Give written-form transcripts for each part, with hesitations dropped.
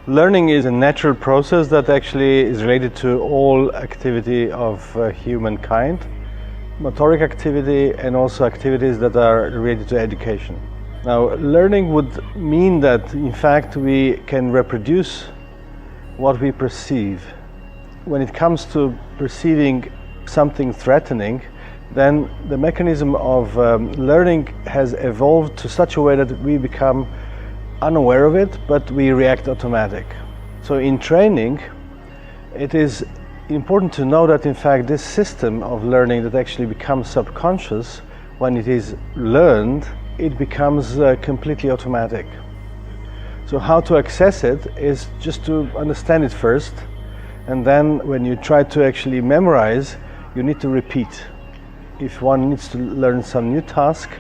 Learning is a natural process that actually is related to all activity of humankind, motoric activity and also activities that are related to education. Now, learning would mean that in fact we can reproduce what we perceive. When it comes to perceiving something threatening, then the mechanism of learning has evolved to such a way that we become unaware of it, but we react automatic. So in training, it is important to know that in fact this system of learning that actually becomes subconscious, when it is learned, it becomes completely automatic. So how to access it is just to understand it first, and then when you try to actually memorize, you need to repeat. If one needs to learn some new task,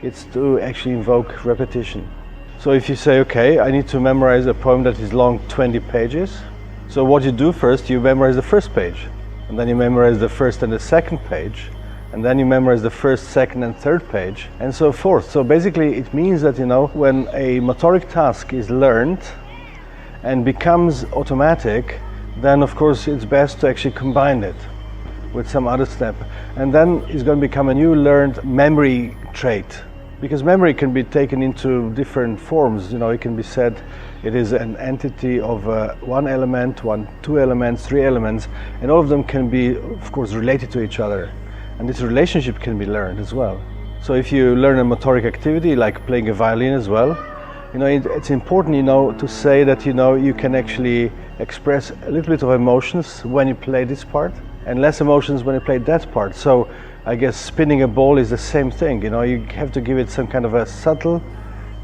it's to actually invoke repetition. So if you say, okay, I need to memorize a poem that is long 20 pages, so what you do first, you memorize the first page, and then you memorize the first and the second page, and then you memorize the first, second and third page, and so forth. So basically it means that, when a motoric task is learned and becomes automatic, then of course it's best to actually combine it with some other step. And then it's going to become a new learned memory trait. Because memory can be taken into different forms. It can be said it is an entity of one element, two elements, three elements, and all of them can be, of course, related to each other. And this relationship can be learned as well. So if you learn a motoric activity, like playing a violin as well, it's important, to say that, you can actually express a little bit of emotions when you play this part, and less emotions when you play that part. So I guess spinning a ball is the same thing. You have to give it some kind of a subtle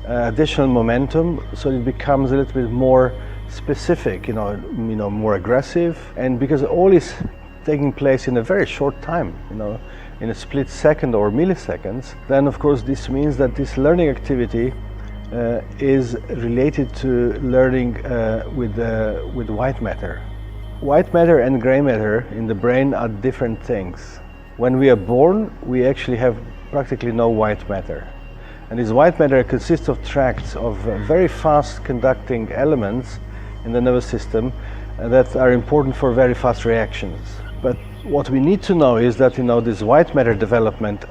additional momentum, so it becomes a little bit more specific, more aggressive. And because all is taking place in a very short time, in a split second or milliseconds, then of course this means that this learning activity is related to learning with white matter. White matter and gray matter in the brain are different things. When we are born, we actually have practically no white matter. And this white matter consists of tracts of very fast conducting elements in the nervous system that are important for very fast reactions. But what we need to know is that, this white matter development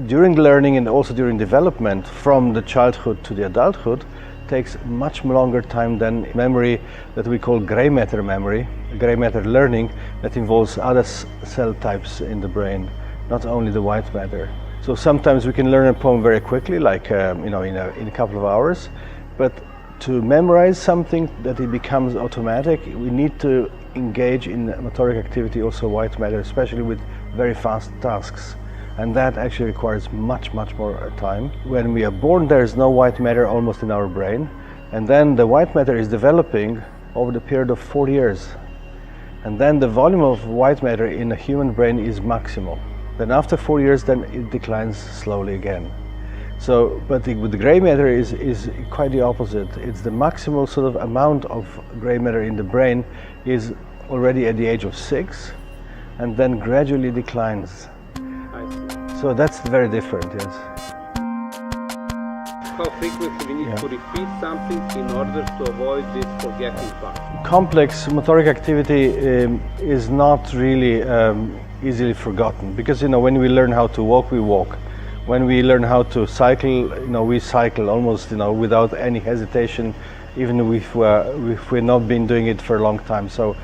during learning and also during development from the childhood to the adulthood takes much longer time than memory that we call gray matter memory, gray matter learning, that involves other cell types in the brain, not only the white matter. So sometimes we can learn a poem very quickly, like in a couple of hours, but to memorize something that it becomes automatic, we need to engage in motoric activity, also white matter, especially with very fast tasks. And that actually requires much more time. When we are born, there is no white matter almost in our brain, and then the white matter is developing over the period of 40 years. And then the volume of white matter in a human brain is maximal. Then after 4 years, then it declines slowly again. So, but with the gray matter is quite the opposite. It's the maximal sort of amount of gray matter in the brain is already at the age of 6, and then gradually declines. So that's very different, yes. How frequently we need to repeat something in order to avoid this forgetting part? Complex motoric activity is not really easily forgotten, because when we learn how to walk, we walk. When we learn how to cycle, we cycle almost without any hesitation, even if we've not been doing it for a long time. So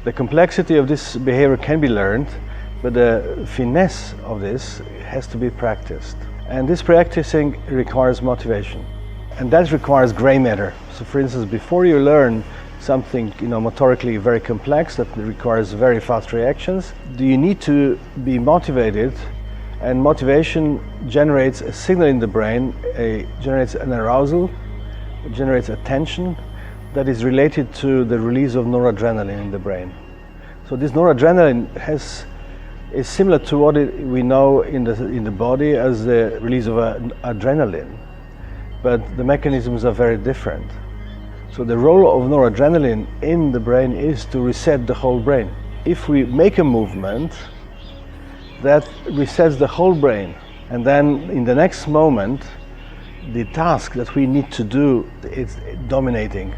the complexity of this behavior can be learned, but the finesse of this has to be practiced. And this practicing requires motivation. And that requires gray matter. So for instance, before you learn something motorically very complex that requires very fast reactions, you need to be motivated, and motivation generates a signal in the brain, generates an arousal, generates attention that is related to the release of noradrenaline in the brain. So this noradrenaline is similar to what we know in the body as the release of adrenaline, but the mechanisms are very different. So the role of noradrenaline in the brain is to reset the whole brain. If we make a movement, that resets the whole brain, and then in the next moment, the task that we need to do is dominating.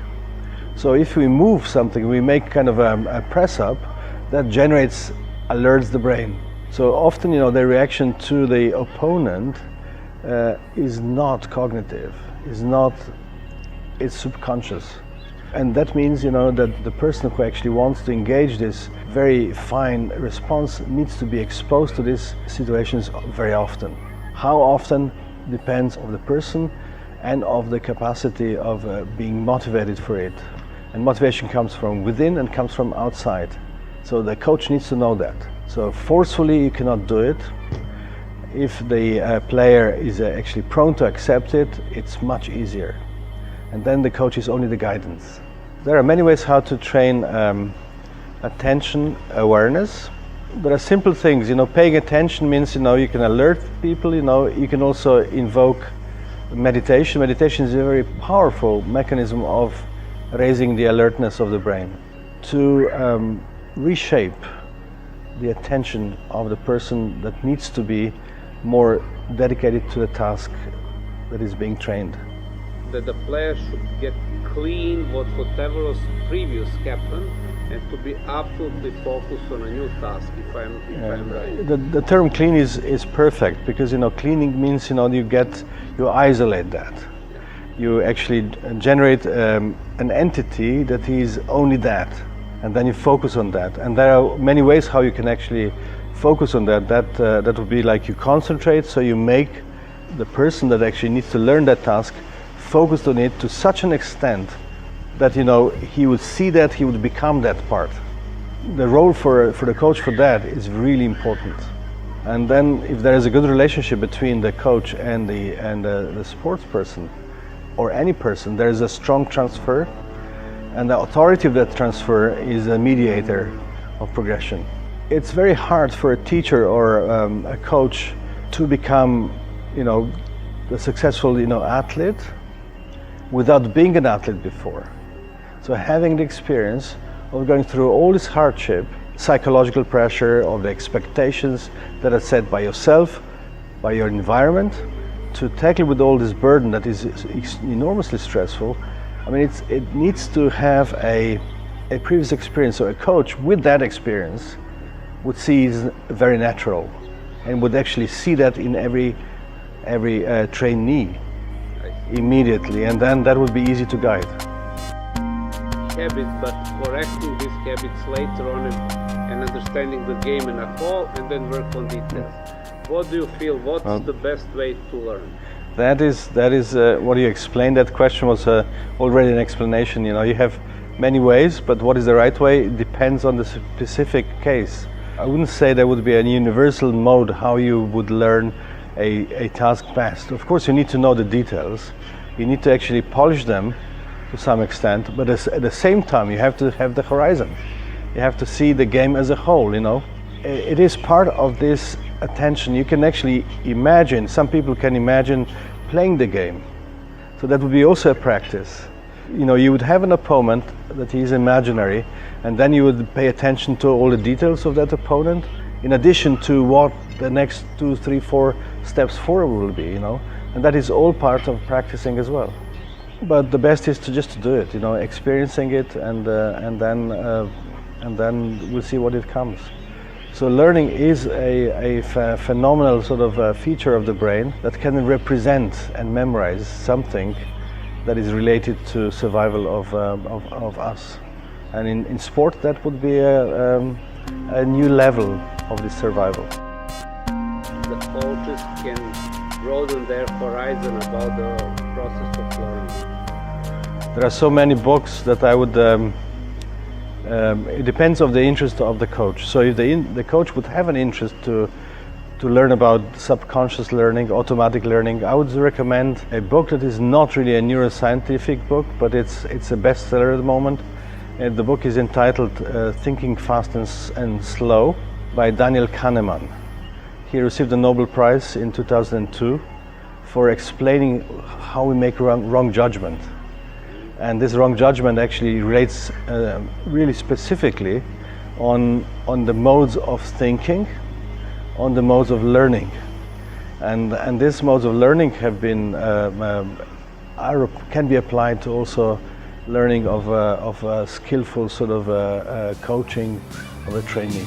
So if we move something, we make kind of a press up, that alerts the brain. So often, the reaction to the opponent is not cognitive, it's subconscious. And that means, that the person who actually wants to engage this very fine response needs to be exposed to these situations very often. How often depends on the person and of the capacity of being motivated for it. And motivation comes from within and comes from outside. So the coach needs to know that. So forcefully you cannot do it. If the player is actually prone to accept it, it's much easier. And then the coach is only the guidance. There are many ways how to train attention awareness. There are simple things, paying attention means, you can alert people, you can also invoke meditation. Meditation is a very powerful mechanism of raising the alertness of the brain. To reshape the attention of the person that needs to be more dedicated to the task that is being trained. That the player should get clean whatever was previous happened and to be absolutely focused on a new task, if I'm right. The term clean is perfect because cleaning means you isolate that. You actually generate an entity that is only that, and then you focus on that. And there are many ways how you can actually focus on that. That would be like you concentrate, so you make the person that actually needs to learn that task focused on it to such an extent that he would see that, he would become that part. The role for the coach for that is really important. And then if there is a good relationship between the coach and the sports person or any person, there is a strong transfer, and the authority of that transfer is a mediator of progression. It's very hard for a teacher or a coach to become the successful athlete without being an athlete before. So having the experience of going through all this hardship, psychological pressure, of the expectations that are set by yourself, by your environment, to tackle with all this burden that is enormously stressful, it needs to have a previous experience. So a coach with that experience would see it very natural and would actually see that in every trainee immediately, and then that would be easy to guide. Habits, but correcting these habits later on and understanding the game in a whole, and then work on details. What do you feel? What's the best way to learn? That is what you explained. That question was already an explanation. You have many ways, but what is the right way? It depends on the specific case. I wouldn't say there would be a universal mode how you would learn a task best. Of course, you need to know the details. You need to actually polish them to some extent, but at the same time, you have to have the horizon. You have to see the game as a whole. It is part of this attention. You can actually imagine. Some people can imagine playing the game, so that would be also a practice. You would have an opponent that is imaginary, and then you would pay attention to all the details of that opponent, in addition to what the next 2, 3, 4 steps forward will be, and that is all part of practicing as well. But the best is to just do it, experiencing it, and then we'll see what it comes. So learning is a phenomenal sort of feature of the brain that can represent and memorize something that is related to survival of us. And in sport, that would be a new level of this survival. The coaches can broaden their horizon about the process of learning. There are so many books that I would. It depends on the interest of the coach. So if the coach would have an interest to learn about subconscious learning, automatic learning, I would recommend a book that is not really a neuroscientific book, but it's a bestseller at the moment. And the book is entitled Thinking Fast and Slow by Daniel Kahneman. He received the Nobel Prize in 2002 for explaining how we make wrong judgment. And this wrong judgment actually relates really specifically on the modes of thinking, on the modes of learning. And these modes of learning have been can be applied to also learning of a skillful sort of coaching of a trainee.